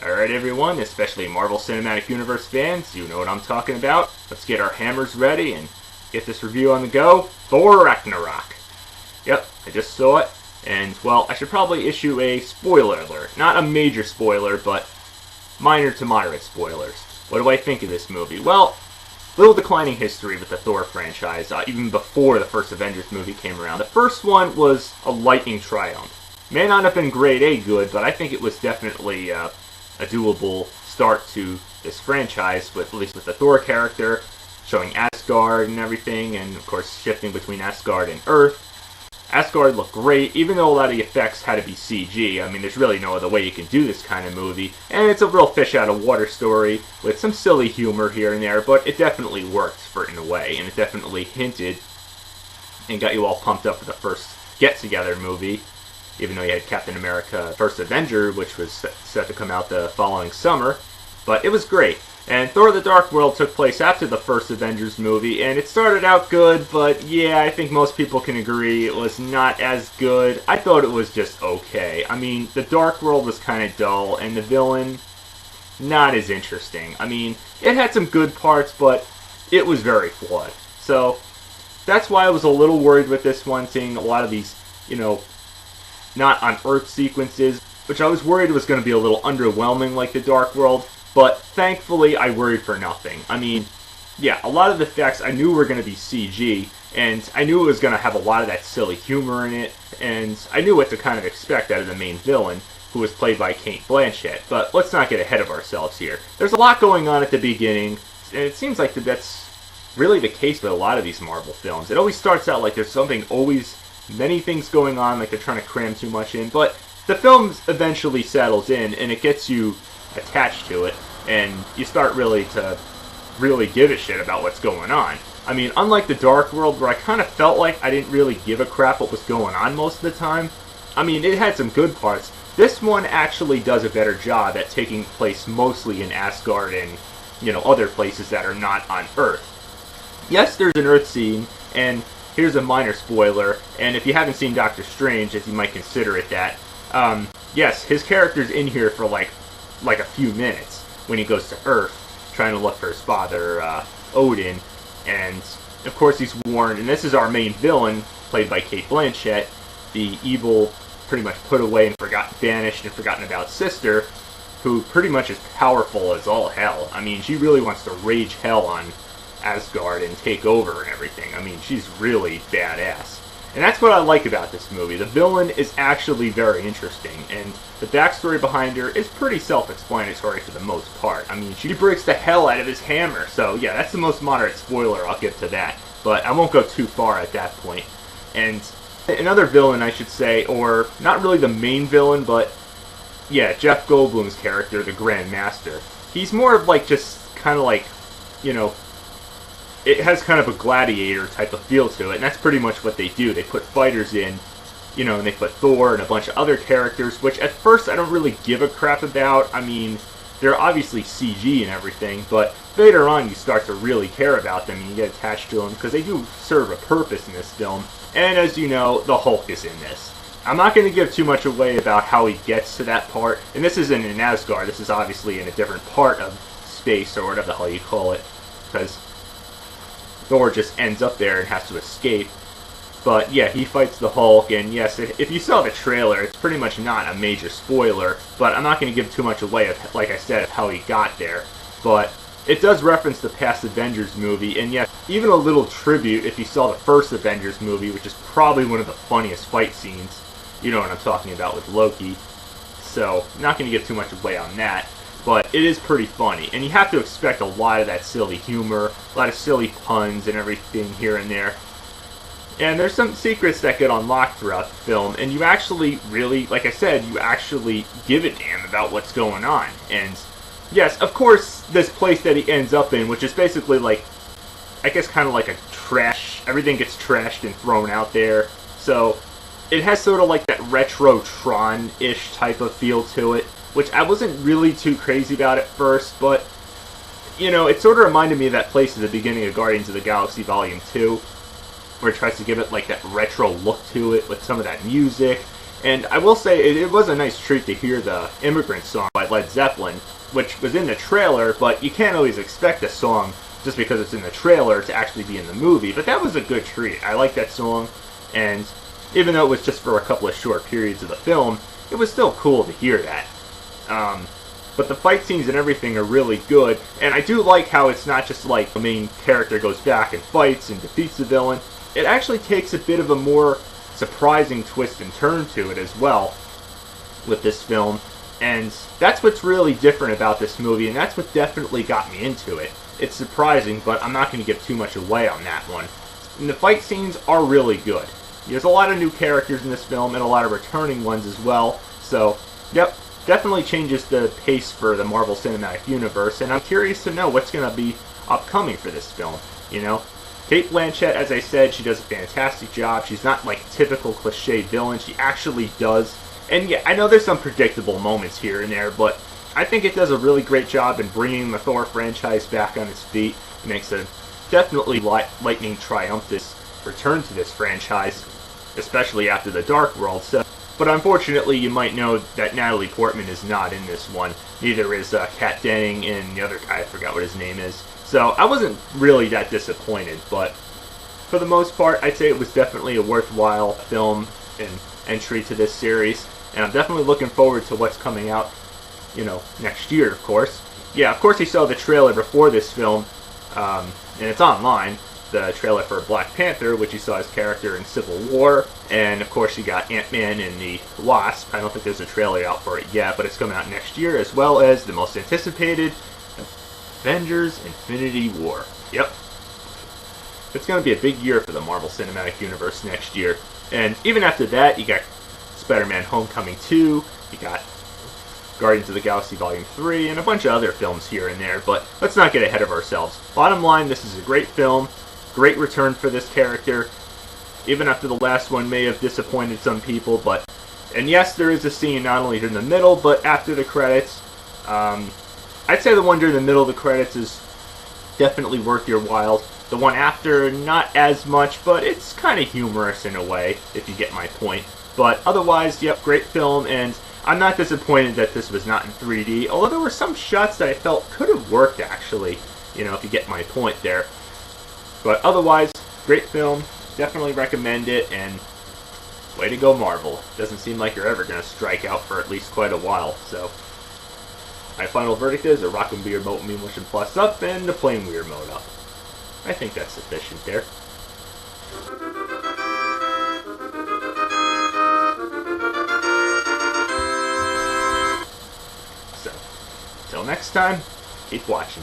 Alright everyone, especially Marvel Cinematic Universe fans, you know what I'm talking about. Let's get our hammers ready and get this review on the go. Thor Ragnarok. Yep, I just saw it, and well, I should probably issue a spoiler alert. Not a major spoiler, but minor to moderate spoilers. What do I think of this movie? Well, little declining history with the Thor franchise, even before the first Avengers movie came around. The first one was a lightning triumph. May not have been grade A good, but I think it was definitely a doable start to this franchise, with at least with the Thor character, showing Asgard and everything, and of course shifting between Asgard and Earth. Asgard looked great, even though a lot of the effects had to be CG. I mean, there's really no other way you can do this kind of movie, and it's a real fish out of water story with some silly humor here and there, but it definitely worked in a way, and it definitely hinted and got you all pumped up for the first get-together movie. Even though you had Captain America First Avenger, which was set to come out the following summer. But it was great. And Thor the Dark World took place after the first Avengers movie, and it started out good, but yeah, I think most people can agree it was not as good. I thought it was just okay. I mean, the Dark World was kind of dull, and the villain, not as interesting. I mean, it had some good parts, but it was very flawed. So, that's why I was a little worried with this one, seeing a lot of these, not on Earth sequences, which I was worried was going to be a little underwhelming like the Dark World, but thankfully I worried for nothing. I mean, yeah, a lot of the effects I knew were going to be CG, and I knew it was going to have a lot of that silly humor in it, and I knew what to kind of expect out of the main villain, who was played by Cate Blanchett, but let's not get ahead of ourselves here. There's a lot going on at the beginning, and it seems like that's really the case with a lot of these Marvel films. It always starts out like there's many things going on, like they're trying to cram too much in, but the film eventually settles in, and it gets you attached to it, and you start really to give a shit about what's going on. I mean, unlike the Dark World, where I kind of felt like I didn't really give a crap what was going on most of the time, I mean, it had some good parts. This one actually does a better job at taking place mostly in Asgard and, other places that are not on Earth. Yes, there's an Earth scene, and here's a minor spoiler, and if you haven't seen Doctor Strange, as you might consider it that, yes, his character's in here for like a few minutes when he goes to Earth, trying to look for his father, Odin, and of course he's warned, and this is our main villain, played by Cate Blanchett, the evil, pretty much put away and banished and forgotten about sister, who pretty much is powerful as all hell. I mean, she really wants to rage hell on Asgard and take over and everything. I mean, she's really badass. And that's what I like about this movie. The villain is actually very interesting, and the backstory behind her is pretty self-explanatory for the most part. I mean, she breaks the hell out of his hammer, so yeah, that's the most moderate spoiler I'll give to that. But I won't go too far at that point. And another villain, I should say, or not really the main villain, but yeah, Jeff Goldblum's character, the Grand Master. He's more of like just kind of like, it has kind of a gladiator type of feel to it, and that's pretty much what they do. They put fighters in, and they put Thor and a bunch of other characters, which at first I don't really give a crap about. I mean, they're obviously CG and everything, but later on you start to really care about them and you get attached to them because they do serve a purpose in this film. And as you know, the Hulk is in this. I'm not going to give too much away about how he gets to that part, and this isn't in Asgard. This is obviously in a different part of space, or whatever the hell you call it, because Thor just ends up there and has to escape. But yeah, he fights the Hulk, and yes, if you saw the trailer, it's pretty much not a major spoiler, but I'm not going to give too much away, like I said, of how he got there. But it does reference the past Avengers movie, and yes, even a little tribute if you saw the first Avengers movie, which is probably one of the funniest fight scenes. You know what I'm talking about with Loki. So, I'm not going to give too much away on that. But it is pretty funny, and you have to expect a lot of that silly humor, a lot of silly puns and everything here and there. And there's some secrets that get unlocked throughout the film, and you actually really, like I said, you actually give a damn about what's going on. And yes, of course, this place that he ends up in, which is basically like, I guess kind of like a trash, everything gets trashed and thrown out there. So, it has sort of like that retro Tron-ish type of feel to it, which I wasn't really too crazy about at first, but, it sort of reminded me of that place at the beginning of Guardians of the Galaxy Volume 2, where it tries to give it like that retro look to it with some of that music, And I will say, it was a nice treat to hear the Immigrant Song by Led Zeppelin, which was in the trailer, but you can't always expect a song just because it's in the trailer to actually be in the movie. But that was a good treat. I like that song, and even though it was just for a couple of short periods of the film, it was still cool to hear that. But the fight scenes and everything are really good, and I do like how it's not just like the main character goes back and fights and defeats the villain. It actually takes a bit of a more surprising twist and turn to it as well with this film, and that's what's really different about this movie, and that's what definitely got me into it. It's surprising, but I'm not going to give too much away on that one. And the fight scenes are really good. There's a lot of new characters in this film and a lot of returning ones as well, so yep, definitely changes the pace for the Marvel Cinematic Universe, and I'm curious to know what's going to be upcoming for this film, you know? Cate Blanchett, as I said, she does a fantastic job. She's not like a typical cliche villain. She actually does. And yeah, I know there's some predictable moments here and there, but I think it does a really great job in bringing the Thor franchise back on its feet. It makes a definitely lightning triumphant return to this franchise, especially after the Dark World. So, but unfortunately, you might know that Natalie Portman is not in this one. Neither is Kat Denning and the other guy, I forgot what his name is. So I wasn't really that disappointed, but for the most part, I'd say it was definitely a worthwhile film and entry to this series, and I'm definitely looking forward to what's coming out, you know, next year, of course. Yeah, of course you saw the trailer before this film, and it's online, the trailer for Black Panther, which you saw his character in Civil War, and of course you got Ant-Man and the Wasp. I don't think there's a trailer out for it yet, but it's coming out next year, as well as the most anticipated Avengers Infinity War. Yep. It's going to be a big year for the Marvel Cinematic Universe next year. And even after that, you got Spider-Man Homecoming 2, you got Guardians of the Galaxy Volume 3, and a bunch of other films here and there, but let's not get ahead of ourselves. Bottom line, this is a great film, great return for this character, even after the last one may have disappointed some people, but... And yes, there is a scene not only in the middle, but after the credits. I'd say the one during the middle of the credits is definitely worth your while. The one after, not as much, but it's kind of humorous in a way, if you get my point. But otherwise, yep, great film, and I'm not disappointed that this was not in 3D, although there were some shots that I felt could have worked, actually, you know, if you get my point there. But otherwise, great film, definitely recommend it, and way to go, Marvel. Doesn't seem like you're ever going to strike out for at least quite a while, so... My final verdict is a Rockin' Beer Remote Me Motion Plus up and the Plain Weird Mode up. I think that's sufficient there. So, until next time, keep watching.